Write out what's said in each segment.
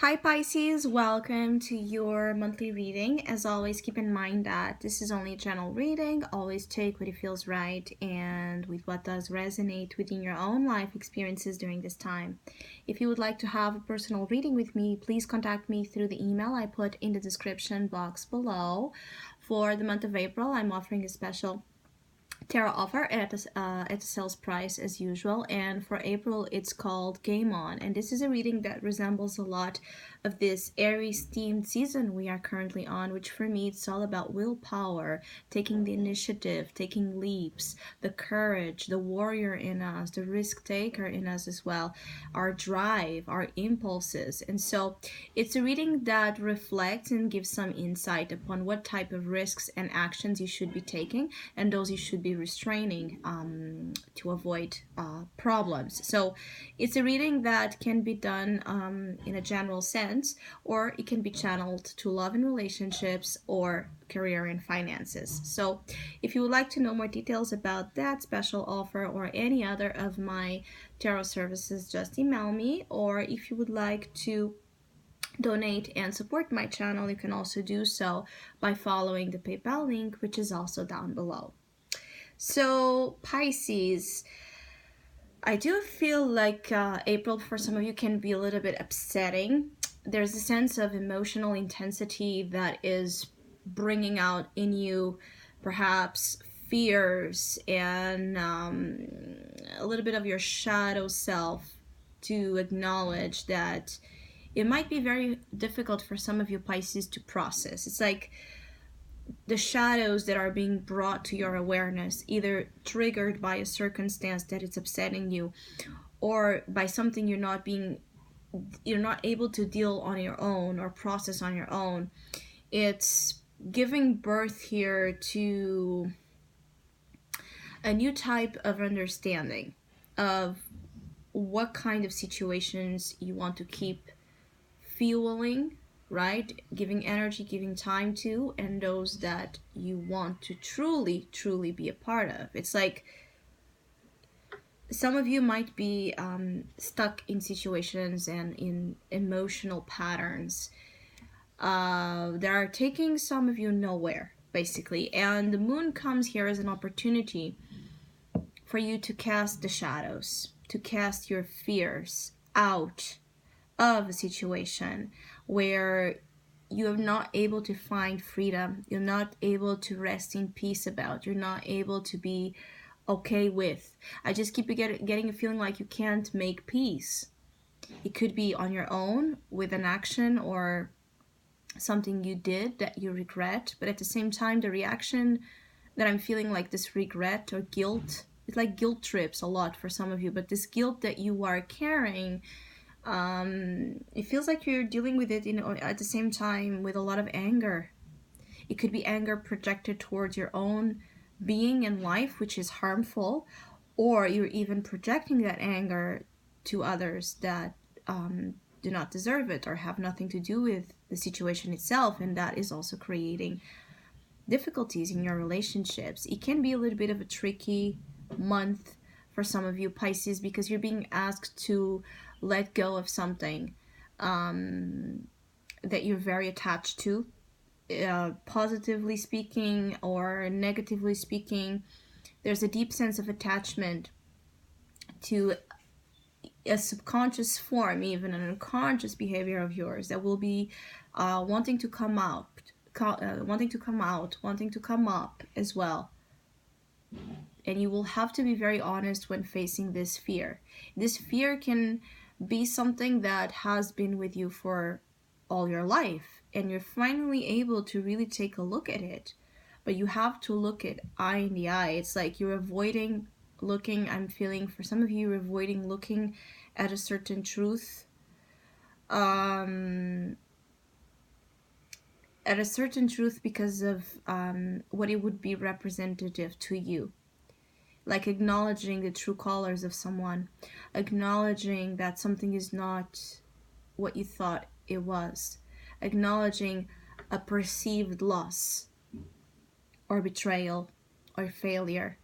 Hi Pisces, welcome to your monthly reading. As always, keep in mind that this is only a general reading. Always take what it feels right and with what does resonate within your own life experiences during this time. If you would like to have a personal reading with me, please contact me through the email I put in the description box below. For the month of April, I'm offering a special tarot offer at a sales price as usual, and for April it's called Game On, and this is a reading that resembles a lot of this Aries themed season we are currently on, which for me it's all about willpower, taking the initiative, taking leaps, the courage, the warrior in us, the risk taker in us as well, our drive, our impulses. And so it's a reading that reflects and gives some insight upon what type of risks and actions you should be taking and those you should be restraining to avoid problems. So it's a reading that can be done in a general sense, or it can be channeled to love and relationships or career and finances. So if you would like to know more details about that special offer or any other of my tarot services, just email me. Or if you would like to donate and support my channel, you can also do so by following the PayPal link, which is also down below. So Pisces, I do feel like April for some of you can be a little bit upsetting. There's a sense of emotional intensity that is bringing out in you perhaps fears and a little bit of your shadow self, to acknowledge that it might be very difficult for some of you Pisces to process. It's like the shadows that are being brought to your awareness, either triggered by a circumstance that is upsetting you or by something you're not able to deal on your own or process on your own. It's giving birth here to a new type of understanding of what kind of situations you want to keep fueling, right? Giving energy, giving time to, and those that you want to truly be a part of. It's like some of you might be stuck in situations and in emotional patterns that are taking some of you nowhere, basically. And the moon comes here as an opportunity for you to cast the shadows, to cast your fears out of a situation where you're not able to find freedom, you're not able to rest in peace about, you're not able to be okay with. I just keep getting a feeling like you can't make peace. It could be on your own with an action or something you did that you regret, but at the same time the reaction that I'm feeling, like this regret or guilt, it's like guilt trips a lot for some of you, but this guilt that you are carrying, it feels like you're dealing with it, at the same time with a lot of anger. It could be anger projected towards your own being and life, which is harmful, or you're even projecting that anger to others that do not deserve it or have nothing to do with the situation itself, and that is also creating difficulties in your relationships. It can be a little bit of a tricky month for some of you Pisces, because you're being asked to let go of something that you're very attached to, positively speaking or negatively speaking. There's a deep sense of attachment to a subconscious form, even an unconscious behavior of yours that will be wanting to come out, wanting to come up as well. And you will have to be very honest when facing this fear. This fear can be something that has been with you for all your life, and you're finally able to really take a look at it. But you have to look it eye in the eye. It's like you're avoiding looking, I'm feeling for some of you, you're avoiding looking at a certain truth. At a certain truth because of what it would be representative to you. Like acknowledging the true colors of someone, acknowledging that something is not what you thought it was, acknowledging a perceived loss or betrayal or failure.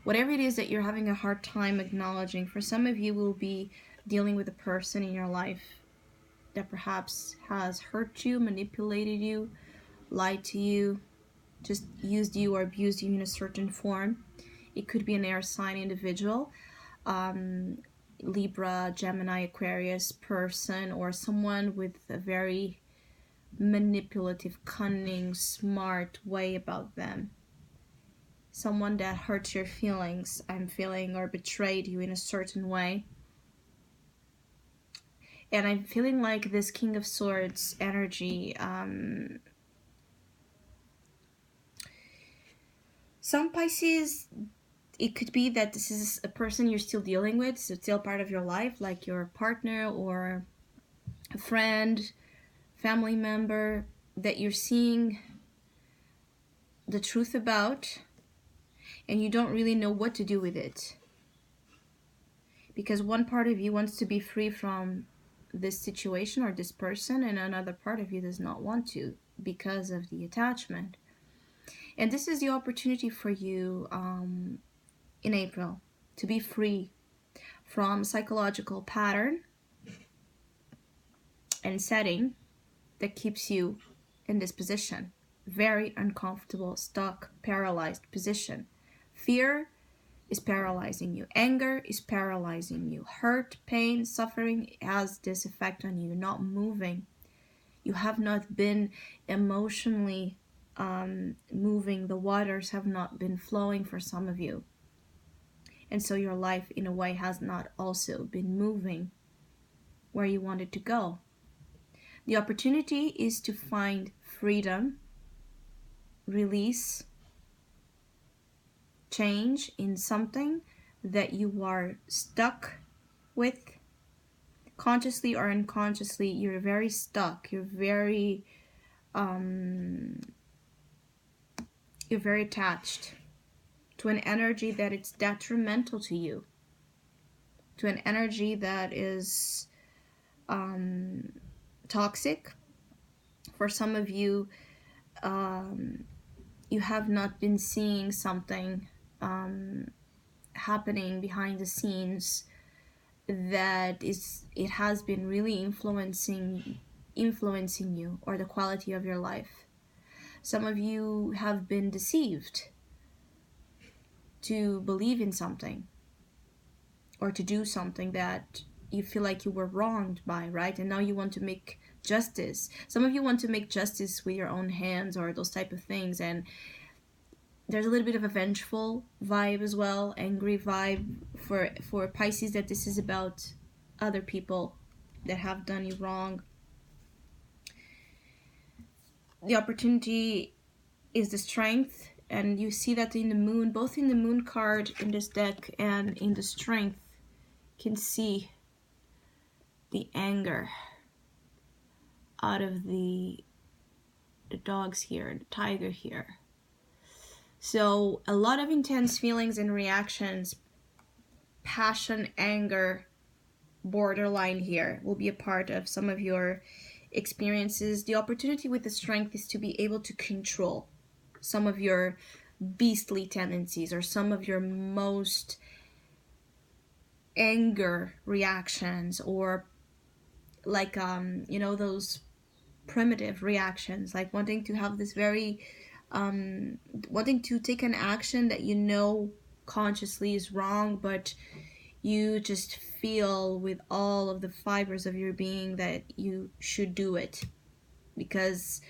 Whatever it is that you're having a hard time acknowledging, for some of you will be dealing with a person in your life that perhaps has hurt you, manipulated you, lied to you, just used you or abused you in a certain form. It could be an air sign individual, Libra, Gemini, Aquarius person, or someone with a very manipulative, cunning, smart way about them. Someone that hurts your feelings, I'm feeling, or betrayed you in a certain way. And I'm feeling like this King of Swords energy, some Pisces, it could be that this is a person you're still dealing with, so still part of your life, like your partner or a friend, family member, that you're seeing the truth about, and you don't really know what to do with it. Because one part of you wants to be free from this situation or this person, and another part of you does not want to because of the attachment. And this is the opportunity for you in April to be free from psychological pattern and setting that keeps you in this position. Very uncomfortable, stuck, paralyzed position. Fear is paralyzing you. Anger is paralyzing you. Hurt, pain, suffering has this effect on you. You're not moving. You have not been emotionally moving. The waters have not been flowing for some of you. And so your life, in a way, has not also been moving where you wanted to go. The opportunity is to find freedom, release, change in something that you are stuck with, consciously or unconsciously. You're very stuck. You're very attached to an energy that it's detrimental to you, to an energy that is toxic. For some of you, you have not been seeing something happening behind the scenes that it has been really influencing you or the quality of your life. Some of you have been deceived to believe in something or to do something that you feel like you were wronged by, right? And now you want to make justice. Some of you want to make justice with your own hands or those type of things, and there's a little bit of a vengeful vibe as well, angry vibe for Pisces, that this is about other people that have done you wrong. The opportunity is the strength, and you see that in the moon, both in the moon card in this deck and in the strength, can see the anger out of the dogs here, the tiger here. So a lot of intense feelings and reactions, passion, anger, borderline here will be a part of some of your experiences. The opportunity with the strength is to be able to control some of your beastly tendencies or some of your most anger reactions, or like those primitive reactions, like wanting to have this very wanting to take an action that you know consciously is wrong, but you just feel with all of the fibers of your being that you should do it because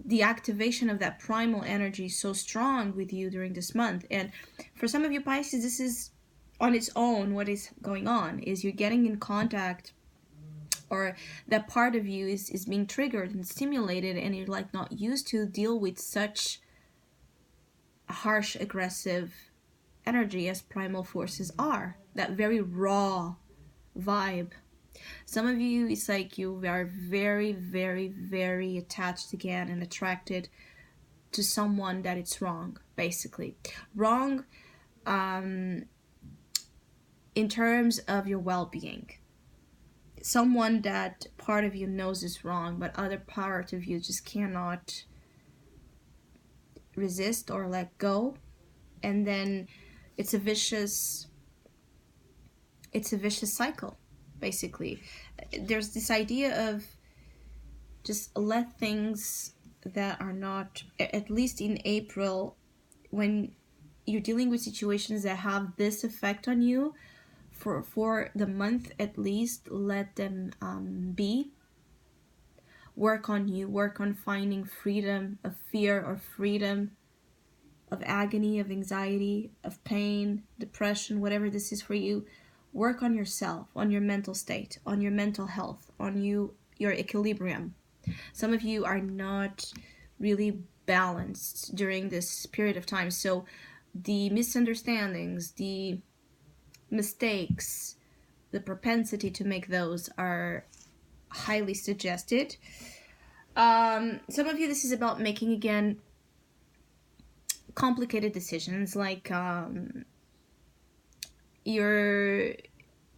the activation of that primal energy is so strong with you during this month. And for some of you Pisces, this is on its own. What is going on is you're getting in contact, or that part of you is being triggered and stimulated, and you're like not used to deal with such harsh, aggressive energy as primal forces are. That very raw vibe. Some of you, it's like you are very, very, very attached again and attracted to someone that it's wrong, basically. Wrong in terms of your well-being. Someone that part of you knows is wrong, but other part of you just cannot resist or let go. And then it's a vicious cycle, basically. There's this idea of Just let things that are not, at least in April, when you're dealing with situations that have this effect on you, for the month at least, let them be. Work on you, work on finding freedom of fear or freedom of agony, of anxiety, of pain, depression, whatever this is for you. Work on yourself, on your mental state, on your mental health, on your equilibrium. Some of you are not really balanced during this period of time, so the misunderstandings, the mistakes, the propensity to make those are highly suggested. Some of you, this is about making, again, complicated decisions, like you're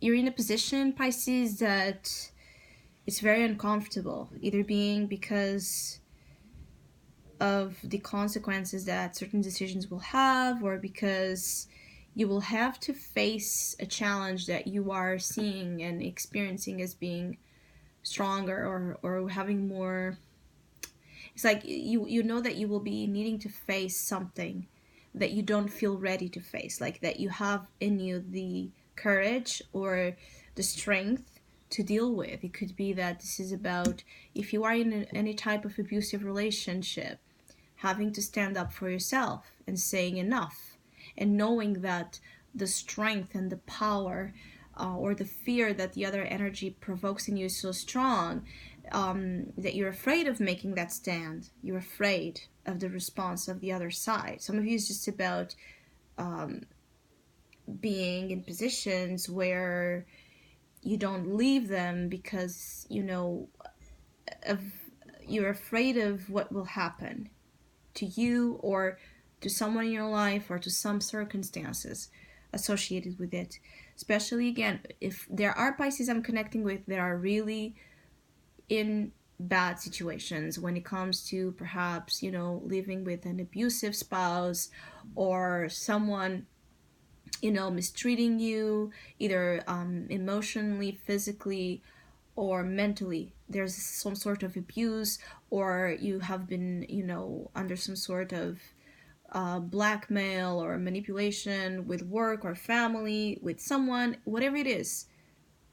in a position, Pisces, that it's very uncomfortable, either being because of the consequences that certain decisions will have, or because you will have to face a challenge that you are seeing and experiencing as being stronger, or having more. It's like you know that you will be needing to face something that you don't feel ready to face, like that you have in you the courage or the strength to deal with. It could be that this is about, if you are in any type of abusive relationship, having to stand up for yourself and saying enough, and knowing that the strength and the power, or the fear that the other energy provokes in you is so strong, that you're afraid of making that stand. You're afraid of the response of the other side. Some of you is just about being in positions where you don't leave them because of you're afraid of what will happen to you, or to someone in your life, or to some circumstances associated with it. Especially, again, if there are Pisces I'm connecting with that are really in bad situations when it comes to perhaps living with an abusive spouse, or someone mistreating you, either emotionally, physically, or mentally. There's some sort of abuse, or you have been under some sort of blackmail or manipulation with work or family, with someone, whatever it is.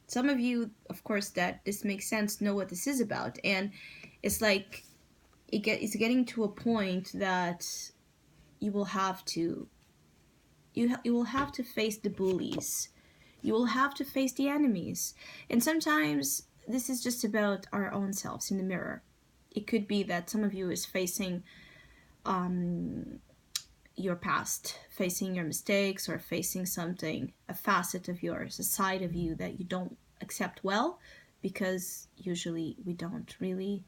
Some of you, of course, that this makes sense, know what this is about. And it's like it's getting to a point that you will have to you will have to face the bullies. You will have to face the enemies. And sometimes this is just about our own selves in the mirror. It could be that some of you is facing your past, facing your mistakes, or facing something, a facet of yours, a side of you that you don't accept well, because usually we don't really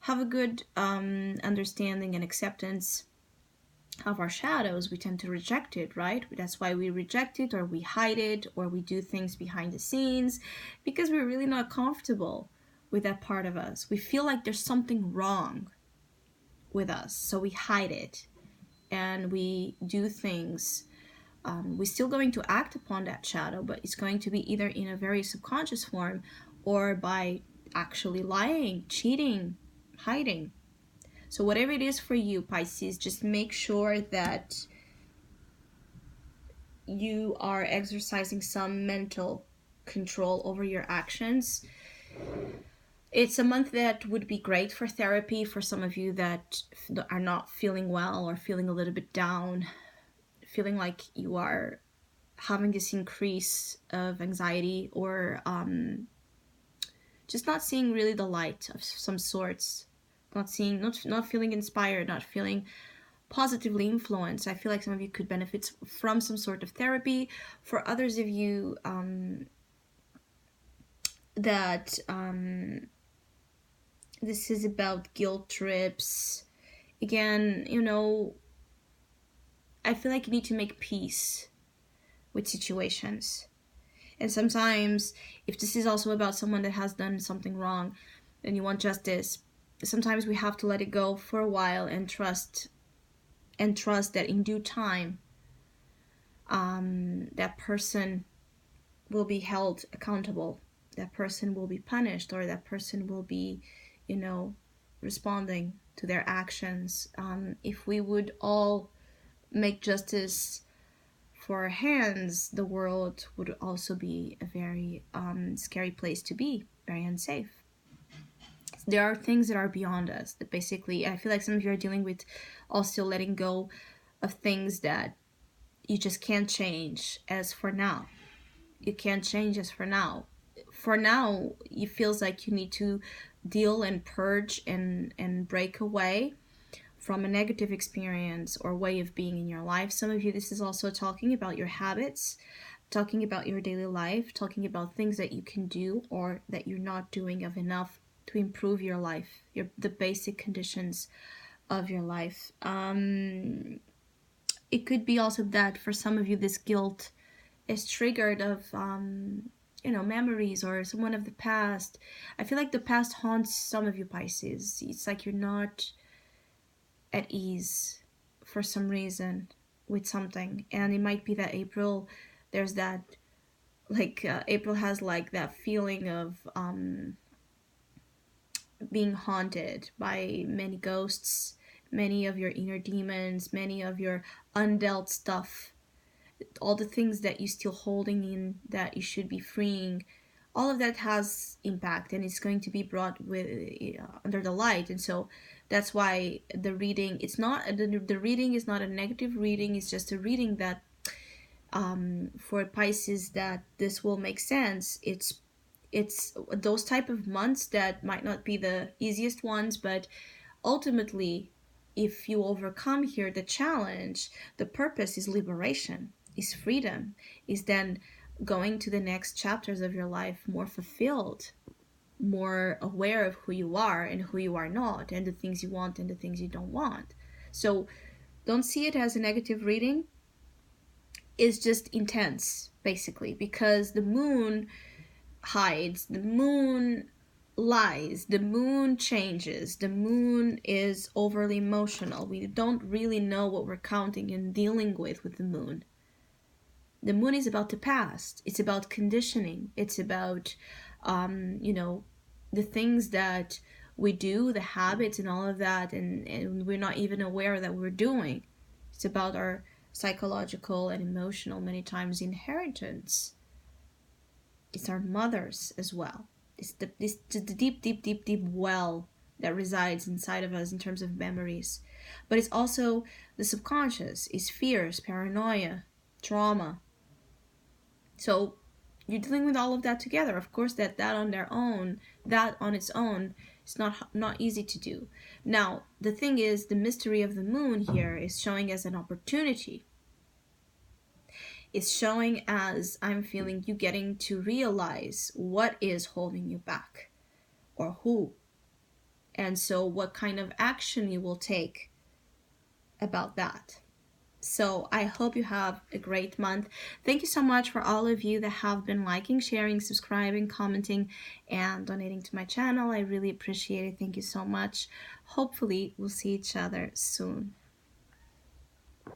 have a good understanding and acceptance of our shadows. We tend to reject it, right? That's why we reject it, or we hide it, or we do things behind the scenes, because we're really not comfortable with that part of us. We feel like there's something wrong with us, so we hide it, and we do things. We're still going to act upon that shadow, but it's going to be either in a very subconscious form, or by actually lying, cheating, hiding. So whatever it is for you, Pisces, just make sure that you are exercising some mental control over your actions. It's a month that would be great for therapy for some of you that are not feeling well, or feeling a little bit down, feeling like you are having this increase of anxiety, or just not seeing really the light of some sorts, not feeling inspired, not feeling positively influenced. I feel like some of you could benefit from some sort of therapy. For others of you that this is about guilt trips, again, I feel like you need to make peace with situations. And sometimes, if this is also about someone that has done something wrong and you want justice, sometimes we have to let it go for a while, and trust that in due time that person will be held accountable, that person will be punished, or that person will be you know, responding to their actions. If we would all make justice for our hands, the world would also be a very scary place to be, very unsafe. There are things that are beyond us that basically, I feel like some of you are dealing with also letting go of things that you just can't change as for now. You can't change as for now. For now, it feels like you need to deal and purge and break away from a negative experience or way of being in your life. Some of you, this is also talking about your habits, talking about your daily life, talking about things that you can do or that you're not doing of enough to improve your life, the basic conditions of your life. It could be also that for some of you, this guilt is triggered of memories or someone of the past. I feel like the past haunts some of you, Pisces. It's like you're not at ease for some reason with something, and it might be that April, there's that, like, April has like that feeling of being haunted by many ghosts, many of your inner demons, many of your undealt stuff, all the things that you're still holding in that you should be freeing. All of that has impact and it's going to be brought with under the light. And so that's why the reading, it's not the reading is not a negative reading. It's just a reading that for Pisces, that this will make sense. It's those type of months that might not be the easiest ones, but ultimately, if you overcome here the challenge, the purpose is liberation, is freedom, is then going to the next chapters of your life more fulfilled, more aware of who you are and who you are not, and the things you want and the things you don't want. So don't see it as a negative reading. It's just intense, basically, because the moon hides, the moon lies, the moon changes, the moon is overly emotional. We don't really know what we're counting and dealing with the moon. The moon is about the past, it's about conditioning, it's about the things that we do, the habits and all of that, and we're not even aware that we're doing. It's about our psychological and emotional, many times, inheritance. It's our mothers as well. It's the deep, deep, deep, deep well that resides inside of us in terms of memories. But it's also the subconscious, it's fears, paranoia, trauma. So you're dealing with all of that together. Of course, that on its own, it's not easy to do. Now, the thing is, the mystery of the moon here is showing as an opportunity. It's showing as, I'm feeling, you getting to realize what is holding you back or who. And so what kind of action you will take about that. So I hope you have a great month. Thank you so much for all of you that have been liking, sharing, subscribing, commenting, and donating to my channel. I really appreciate it. Thank you so much. Hopefully we'll see each other soon.